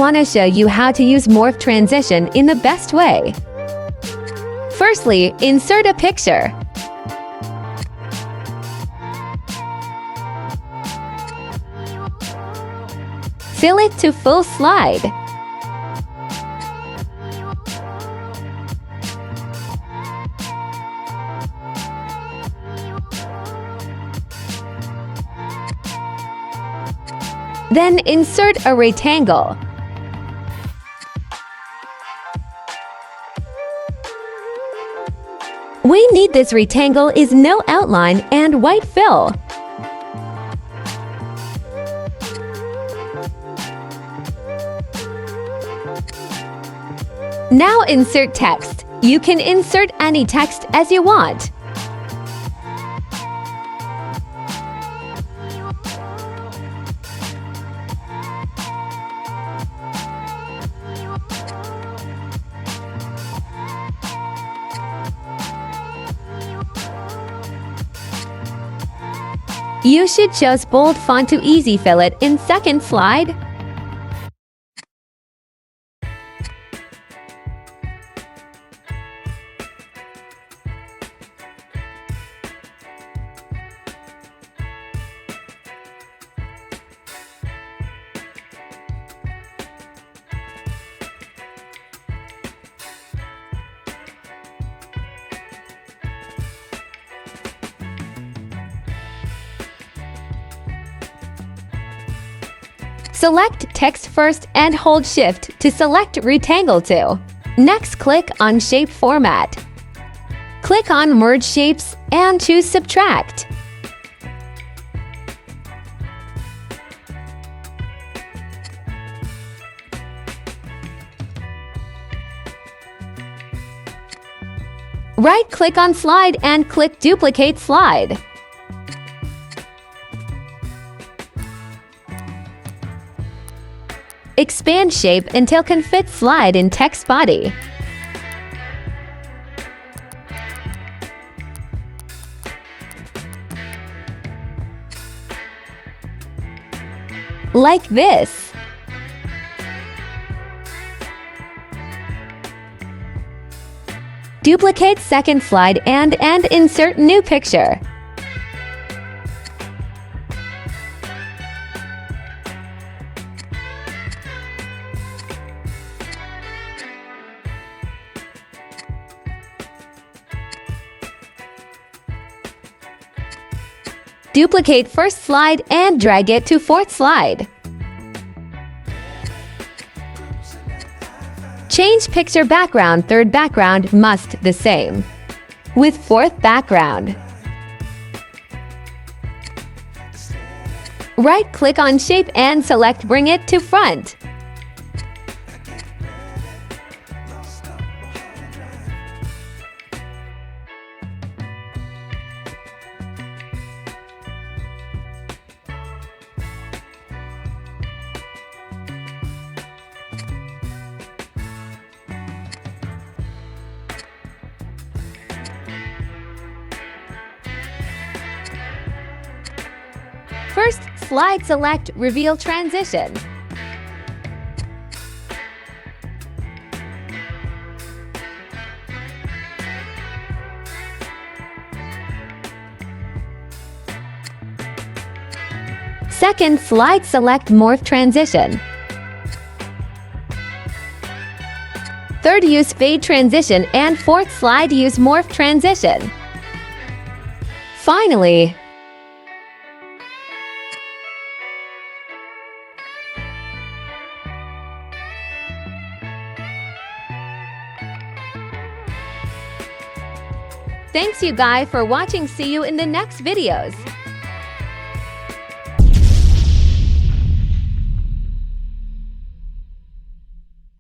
want to show you how to use Morph transition in the best way. Firstly, insert a picture. Fill it to full slide. Then insert a rectangle. We need this rectangle is no outline and white fill. Now insert text. You can insert any text as you want. You should choose bold font to easy fill it in second slide. Select text first and hold Shift to select Rectangle 2. Next, click on Shape Format. Click on Merge Shapes and choose Subtract. Right-click on Slide and click Duplicate Slide. Expand shape until can fit slide in text body. Like this. Duplicate second slide and insert new picture. Duplicate first slide and drag it to fourth slide. Change picture background, third background must the same. With fourth background. Right-click on shape and select bring it to front. First, slide select Reveal Transition. Second, slide select Morph Transition. Third, use Fade Transition, and fourth slide use Morph Transition. Finally, thanks you guys for watching. See you in the next videos.